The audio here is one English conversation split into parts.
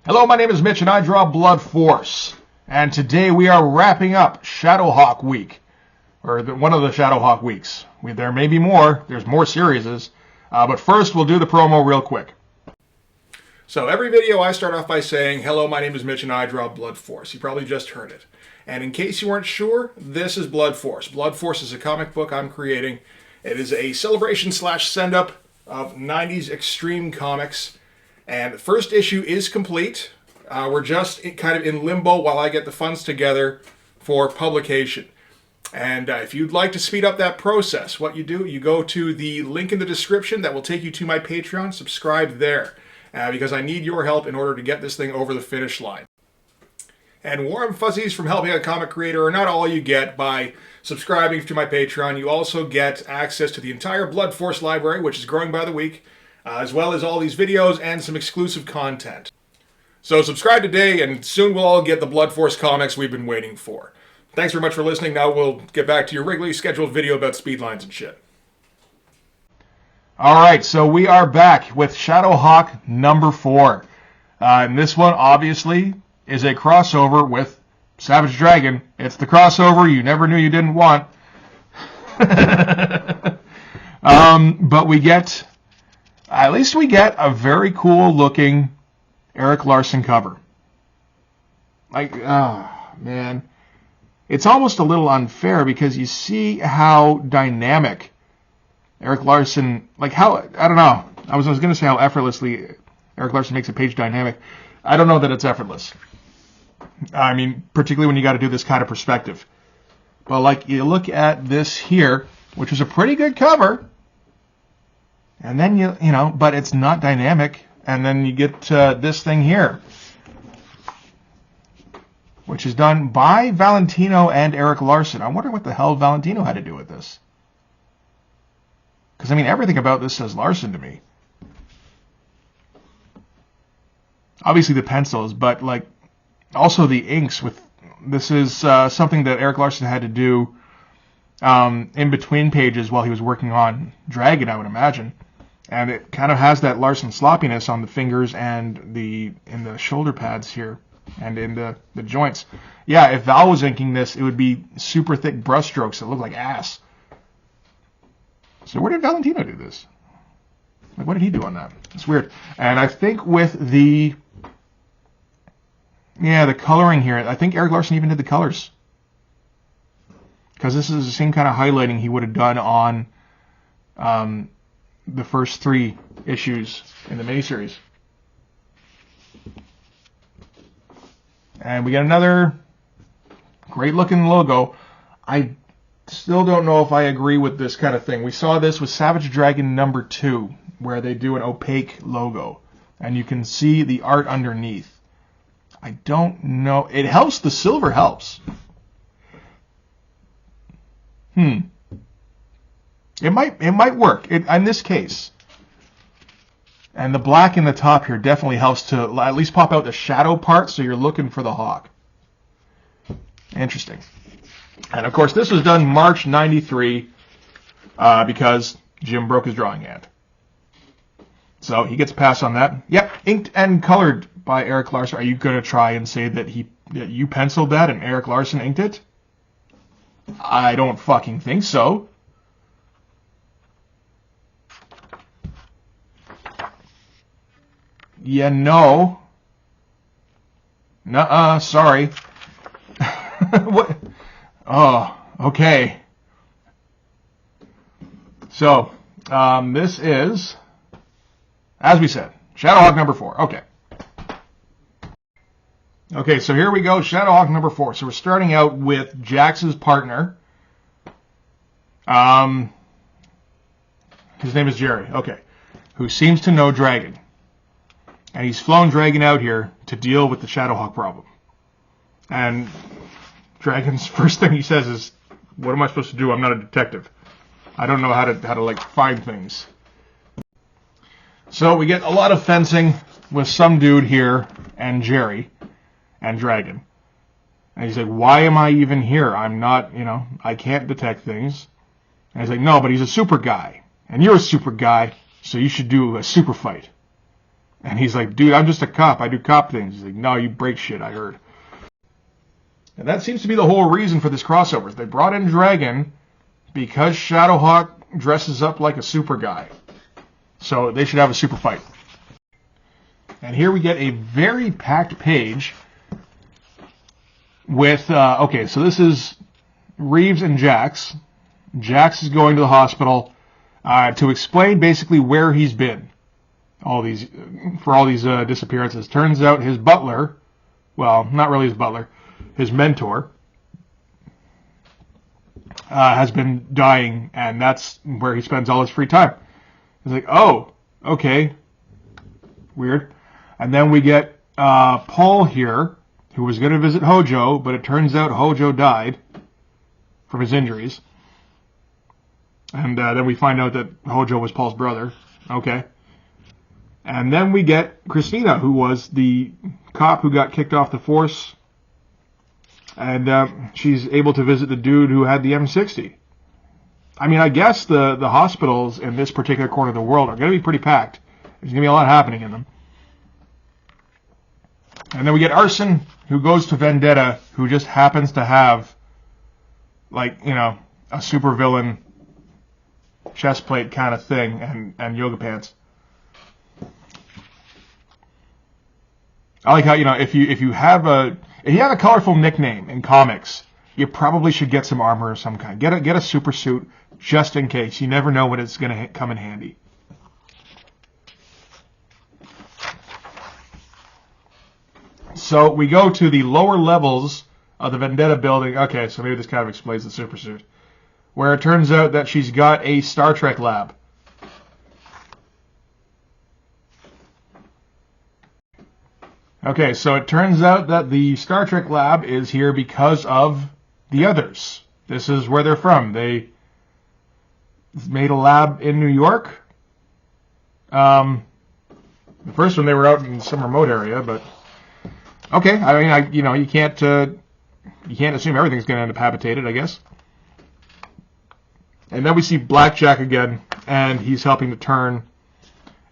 Hello, my name is Mitch and I draw Blood Force. And today we are wrapping up Shadowhawk week. Or one of the Shadowhawk weeks. There may be more. There's more series. But first we'll do the promo real quick. So every video I start off by saying, hello, my name is Mitch and I draw Blood Force. You probably just heard it. And in case you weren't sure, this is Blood Force. Blood Force is a comic book I'm creating. It is a celebration / send-up of 90s extreme comics. And the first issue is complete. We're just kind of in limbo while I get the funds together for publication. And if you'd like to speed up that process, what you do, you go to the link in the description that will take you to my Patreon. Subscribe there, because I need your help in order to get this thing over the finish line. And warm fuzzies from helping a comic creator are not all you get by subscribing to my Patreon. You also get access to the entire Blood Force library, which is growing by the week, as well as all these videos and some exclusive content. So subscribe today, and soon we'll all get the Blood Force comics we've been waiting for. Thanks very much for listening. Now we'll get back to your regularly scheduled video about speed lines and shit. Alright, so we are back with Shadowhawk number 4. And this one, obviously, is a crossover with Savage Dragon. It's the crossover you never knew you didn't want. But we get... At least we get a very cool looking Erik Larsen cover. Like, oh, man. It's almost a little unfair because you see how dynamic Erik Larsen, like how, I don't know. I was going to say how effortlessly Erik Larsen makes a page dynamic. I don't know that it's effortless. I mean, particularly when you got to do this kind of perspective. But like, you look at this here, which is a pretty good cover. And then you know, but it's not dynamic. And then you get this thing here, which is done by Valentino and Erik Larsen. I wonder what the hell Valentino had to do with this. Because, I mean, everything about this says Larsen to me. Obviously the pencils, but, like, also the inks. With this is something that Erik Larsen had to do in between pages while he was working on Dragon, I would imagine. And it kind of has that Larsen sloppiness on the fingers and in the shoulder pads here and in the joints. Yeah, if Val was inking this, it would be super thick brushstrokes that look like ass. So where did Valentino do this? Like, what did he do on that? It's weird. And I think with the coloring here, I think Erik Larsen even did the colors. Because this is the same kind of highlighting he would have done on the first 3 issues in the miniseries. And we get another great looking logo. I still don't know if I agree with this kind of thing. We saw this with Savage Dragon number 2, where they do an opaque logo. And you can see the art underneath. I don't know. It helps. The silver helps. It might work in this case. And the black in the top here definitely helps to at least pop out the shadow part, so you're looking for the hawk. Interesting. And of course, this was done March '93 because Jim broke his drawing hand. So he gets a pass on that. Yep, inked and colored by Erik Larsen. Are you going to try and say that you penciled that and Erik Larsen inked it? I don't fucking think so. Yeah, no. Nuh-uh, sorry. What? Oh, okay. So, this is, as we said, Shadowhawk number 4. Okay. Okay, so here we go, Shadowhawk number 4. So we're starting out with Jax's partner. His name is Jerry. Okay. Who seems to know Dragon. And he's flown Dragon out here to deal with the Shadowhawk problem. And Dragon's first thing he says is, what am I supposed to do? I'm not a detective. I don't know how to like find things. So we get a lot of fencing with some dude here and Jerry and Dragon. And he's like, why am I even here? I'm not, I can't detect things. And he's like, no, but he's a super guy. And you're a super guy, so you should do a super fight. And he's like, dude, I'm just a cop. I do cop things. He's like, no, you break shit, I heard. And that seems to be the whole reason for this crossover. They brought in Dragon because Shadowhawk dresses up like a super guy. So they should have a super fight. And here we get a very packed page with, okay, so this is Reeves and Jax. Jax is going to the hospital to explain basically where he's been for all these disappearances. Turns out his butler, well, not really his butler, his mentor, has been dying, and that's where he spends all his free time. He's like, oh, okay, weird. And then we get Paul here, who was going to visit Hojo, but it turns out Hojo died from his injuries. And then we find out that Hojo was Paul's brother. Okay. And then we get Christina, who was the cop who got kicked off the force. And she's able to visit the dude who had the M60. I mean, I guess the hospitals in this particular corner of the world are going to be pretty packed. There's going to be a lot happening in them. And then we get Arson, who goes to Vendetta, who just happens to have, like, you know, a supervillain chest plate kind of thing and yoga pants. I like how, you know, if you have a colorful nickname in comics, you probably should get some armor of some kind. Get a super suit just in case. You never know when it's going to come in handy. So we go to the lower levels of the Vendetta building. Okay, so maybe this kind of explains the super suit. Where it turns out that she's got a Star Trek lab. Okay, so it turns out that the Star Trek lab is here because of the others. This is where they're from. They made a lab in New York. The first one they were out in some remote area, but okay. I mean, you can't assume everything's going to end up habitated, I guess. And then we see Blackjack again, and he's helping to turn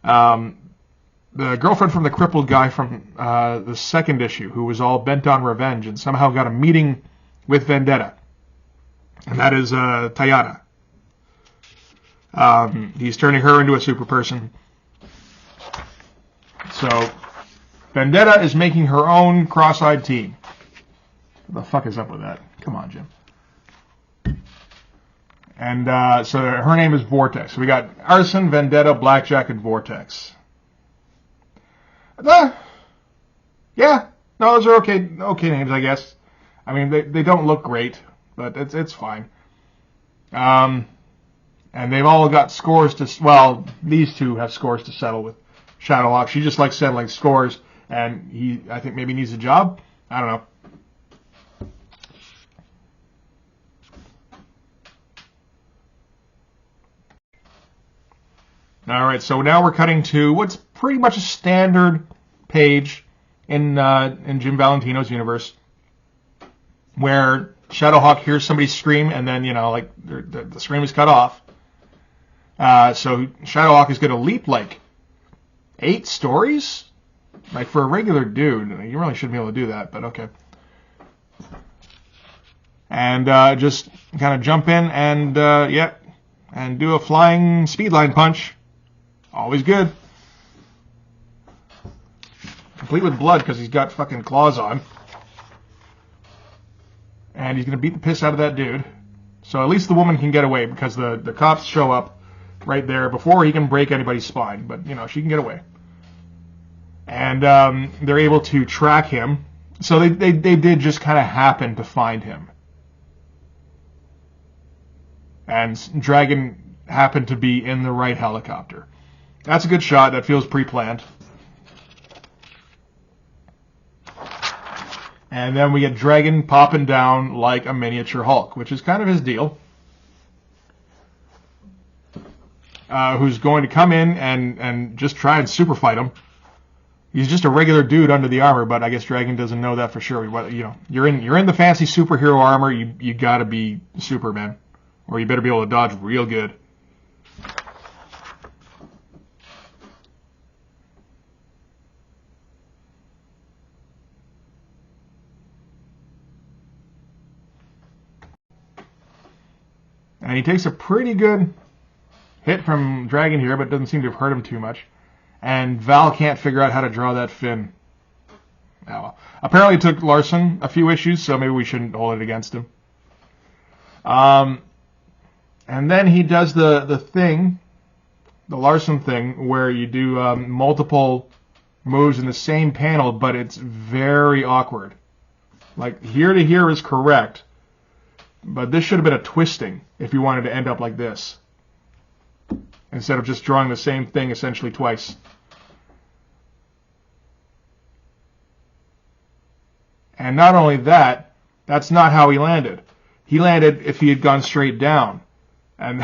the girlfriend from the crippled guy from the second issue, who was all bent on revenge and somehow got a meeting with Vendetta. And that is Tayana. He's turning her into a super person. So Vendetta is making her own cross-eyed team. What the fuck is up with that? Come on, Jim. And so her name is Vortex. So we got Arson, Vendetta, Blackjack, and Vortex. Yeah, no, those are okay names, I guess. I mean, they don't look great, but it's fine. And they've all got scores to, well, these two have scores to settle with Shadowhawk. She just likes settling scores, and he, I think, maybe needs a job. I don't know. All right, so now we're cutting to what's pretty much a standard page in Jim Valentino's universe, where Shadowhawk hears somebody scream, and then, you know, like the scream is cut off. So Shadowhawk is going to leap like 8 stories, like for a regular dude. You really shouldn't be able to do that, but okay. And just kind of jump in and and do a flying speedline punch. Always good. Complete with blood because he's got fucking claws on. And he's going to beat the piss out of that dude. So at least the woman can get away because the cops show up right there before he can break anybody's spine. But, you know, she can get away. And they're able to track him. So they did just kind of happen to find him. And Dragon happened to be in the right helicopter. That's a good shot. That feels pre-planned. And then we get Dragon popping down like a miniature Hulk, which is kind of his deal. Who's going to come in and just try and super fight him. He's just a regular dude under the armor, but I guess Dragon doesn't know that for sure. You know, you're in the fancy superhero armor. You gotta be Superman, or you better be able to dodge real good. he takes a pretty good hit from Dragon here, but doesn't seem to have hurt him too much. And Val can't figure out how to draw that fin. Oh, well. Apparently it took Larson a few issues, so maybe we shouldn't hold it against him. And then he does the thing, the Larson thing, where you do multiple moves in the same panel, but it's very awkward. Like, here to here is correct, but this should have been a twisting if you wanted to end up like this, instead of just drawing the same thing essentially twice. And not only that, that's not how he landed. He landed if he had gone straight down, and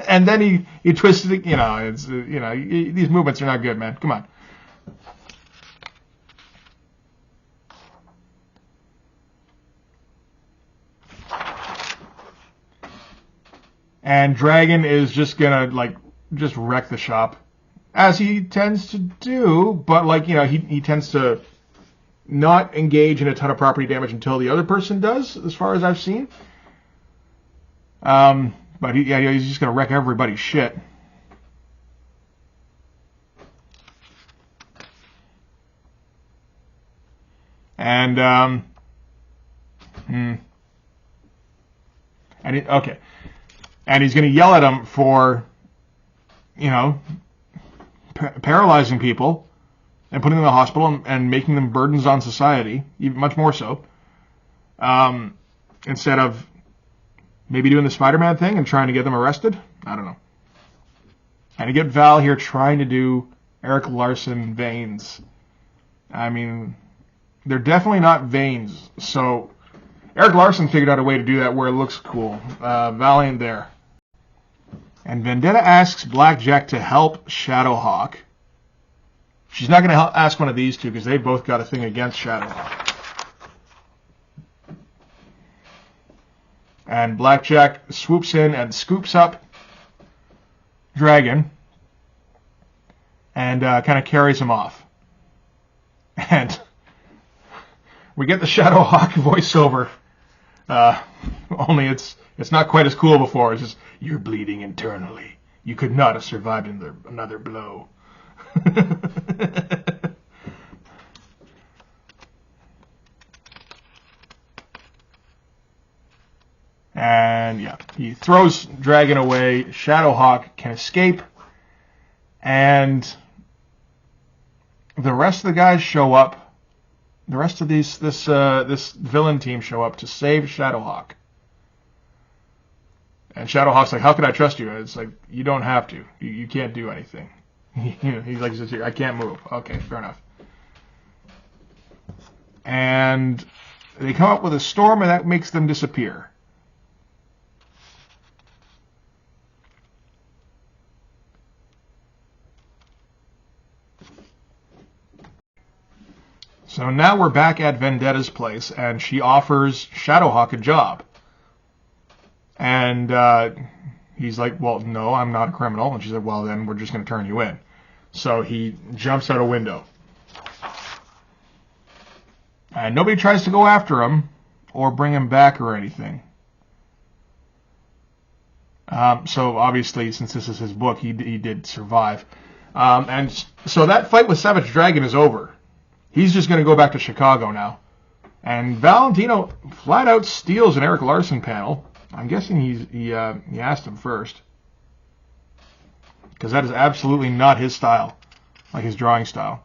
and then he twisted it. These movements are not good, man. Come on. And Dragon is just gonna just wreck the shop, as he tends to do. But he tends to not engage in a ton of property damage until the other person does, as far as I've seen. But he's just gonna wreck everybody's shit. And okay. And he's going to yell at him for, paralyzing people and putting them in the hospital and making them burdens on society, even much more so, instead of maybe doing the Spider-Man thing and trying to get them arrested. I don't know. And you get Val here trying to do Eric Larson veins. I mean, they're definitely not veins. So Eric Larson figured out a way to do that where it looks cool. Val ain't there. And Vendetta asks Blackjack to help Shadowhawk. She's not going to ask one of these two because they both got a thing against Shadowhawk. And Blackjack swoops in and scoops up Dragon and kind of carries him off. And we get the Shadowhawk voiceover. Only it's not quite as cool before. It's just, you're bleeding internally. You could not have survived another blow. And yeah, he throws Dragon away. Shadowhawk can escape. And the rest of the guys show up. The rest of this villain team show up to save Shadowhawk. And Shadowhawk's like, how can I trust you? And it's like, you don't have to. You can't do anything. He's like, I can't move. Okay, fair enough. And they come up with a storm, and that makes them disappear. So now we're back at Vendetta's place, and she offers Shadowhawk a job. And he's like, well, no, I'm not a criminal. And she's like, well, then we're just going to turn you in. So he jumps out a window. And nobody tries to go after him or bring him back or anything. So obviously, since this is his book, he did survive. And so that fight with Savage Dragon is over. He's just going to go back to Chicago now. And Valentino flat out steals an Eric Larson panel. I'm guessing he asked him first. Because that is absolutely not his style. Like his drawing style.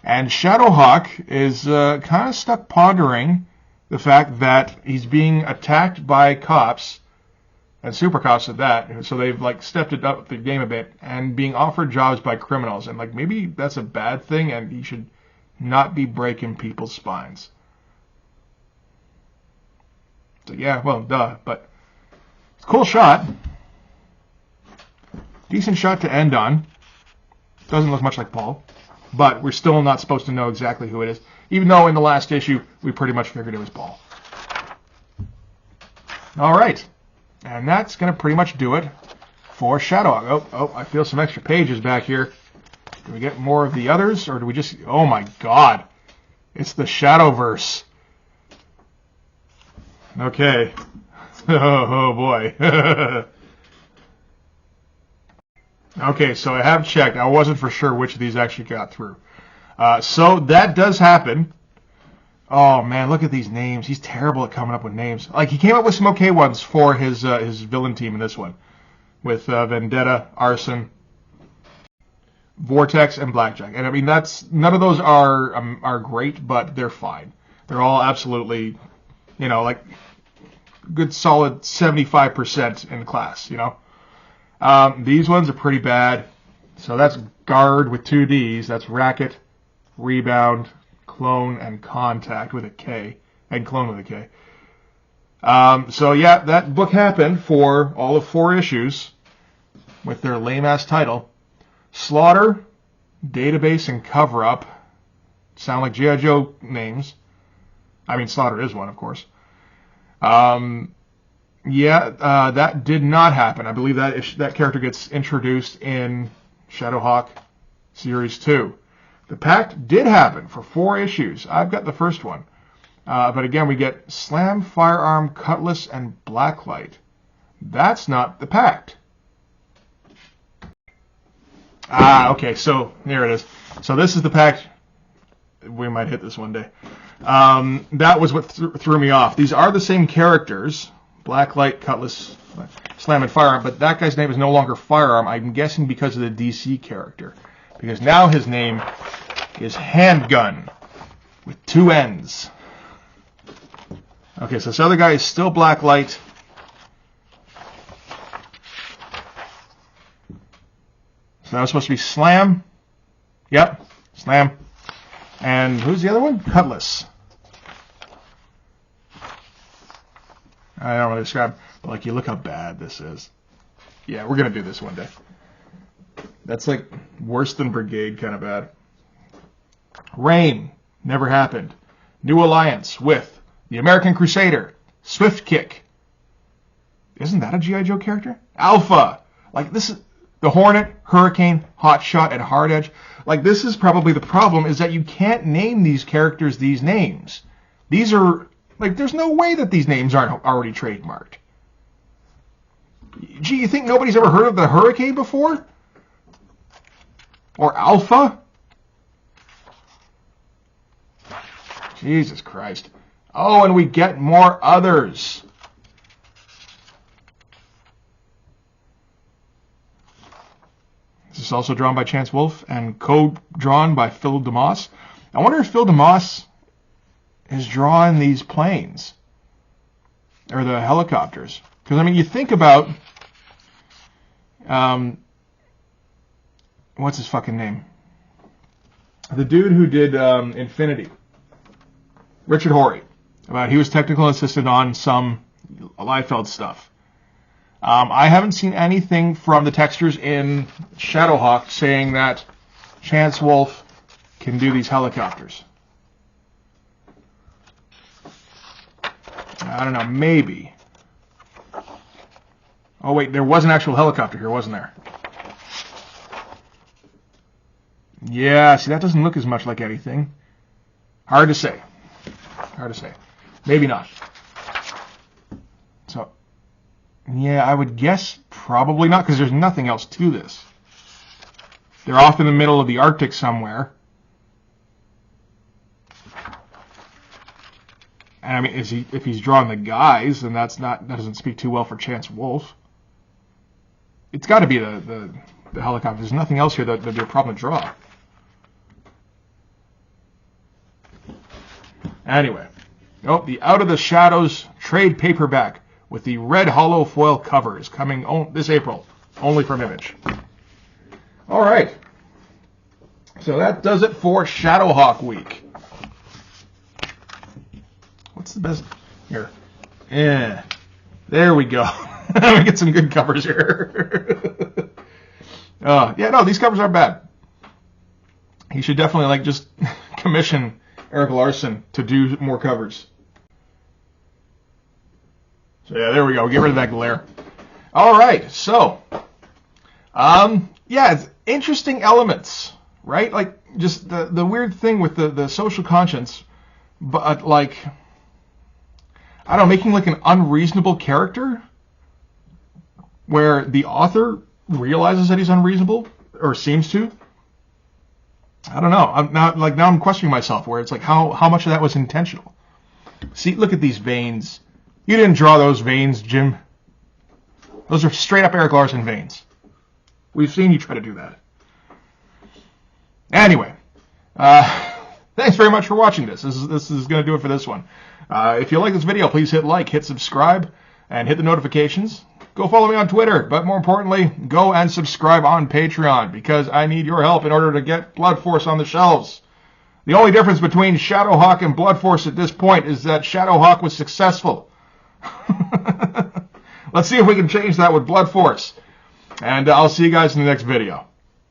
And Shadowhawk is kind of stuck pondering the fact that he's being attacked by cops. And super cops at that. So they've stepped it up the game a bit. And being offered jobs by criminals. And maybe that's a bad thing. And he should not be breaking people's spines. So yeah, well, duh, but it's a cool shot. Decent shot to end on. Doesn't look much like Paul, but we're still not supposed to know exactly who it is, even though in the last issue we pretty much figured it was Paul. All right, and that's going to pretty much do it for Shadowhawk. Oh, I feel some extra pages back here. Do we get more of the others, or do we just... Oh my god, it's the Shadowverse. Okay. Oh boy. Okay, so I have checked. I wasn't for sure which of these actually got through. So that does happen. Oh man, look at these names. He's terrible at coming up with names. Like, he came up with some okay ones for his villain team in this one, with Vendetta, Arson, Vortex, and Blackjack. And I mean, none of those are great, but they're fine. They're all absolutely, like good solid 75% in class. These ones are pretty bad. So that's Guard with 2 Ds. That's Racket, Rebound, Clone, and Contact with a K, and Clone with a K. So yeah, that book happened for all of 4 issues with their lame-ass title. Slaughter, Database, and Cover-Up sound like G.I. Joe names. I mean, Slaughter is one, of course. That did not happen. I believe that character gets introduced in Shadowhawk Series 2. The Pact did happen for 4 issues. I've got the first one. But again, we get Slam, Firearm, Cutlass, and Blacklight. That's not the Pact. Okay, so here it is. So this is the Pact. We might hit this one day. That was what threw me off. These are the same characters. Blacklight, Cutlass, Slam, and Firearm. But that guy's name is no longer Firearm. I'm guessing because of the DC character. Because now his name is Handgun with 2 N's. Okay, so this other guy is still Blacklight. So that was supposed to be Slam. Yep, Slam. And who's the other one? Cutlass. I don't want to describe, but like, you look how bad this is. Yeah, we're going to do this one day. That's like worse than Brigade kind of bad. Rain, never happened. New Alliance with the American Crusader, Swift Kick. Isn't that a G.I. Joe character? Alpha. Like, this is the Hornet, Hurricane, Hotshot, and Hard Edge. Like, this is probably the problem, is that you can't name these characters these names. These are, like, there's no way that these names aren't already trademarked. Gee, you think nobody's ever heard of the Hurricane before? Or Alpha? Jesus Christ. Oh, and we get more others. This is also drawn by Chance Wolfe and co-drawn by Phil DeMoss. I wonder if Phil DeMoss has drawn these planes or the helicopters. Because, I mean, you think about what's his fucking name? The dude who did Infinity. Richard Horry. He was technical assistant on some Liefeld stuff. I haven't seen anything from the textures in Shadowhawk saying that Chance Wolfe can do these helicopters. I don't know, maybe. Oh wait, there was an actual helicopter here, wasn't there? Yeah, see, that doesn't look as much like anything. Hard to say. Hard to say. Maybe not. So, yeah, I would guess probably not, because there's nothing else to this. They're off in the middle of the Arctic somewhere. And I mean, if he's drawing the guys, then that doesn't speak too well for Chance Wolfe. It's got to be the helicopter. There's nothing else here that'd be a problem to draw. Anyway, the Out of the Shadows trade paperback with the red hollow foil cover is coming this April, only from Image. All right, so that does it for Shadowhawk Week. What's the best here? Yeah, there we go. We get some good covers here. These covers aren't bad. He should definitely just commission Eric Larson to do more covers. So yeah, there we go. Get rid of that glare. All right, so it's interesting elements, right? Like just the weird thing with the social conscience, but I don't know, making like an unreasonable character where the author realizes that he's unreasonable, or seems to. I don't know. Now I'm questioning myself, where it's like how much of that was intentional. See, look at these veins. You didn't draw those veins, Jim. Those are straight up Eric Larson veins. We've seen you try to do that. Anyway, thanks very much for watching this. This is going to do it for this one. If you like this video, please hit like, hit subscribe, and hit the notifications. Go follow me on Twitter, but more importantly, go and subscribe on Patreon, because I need your help in order to get Blood Force on the shelves. The only difference between Shadowhawk and Blood Force at this point is that Shadowhawk was successful. Let's see if we can change that with Blood Force. And I'll see you guys in the next video.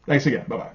Thanks again. Bye-bye.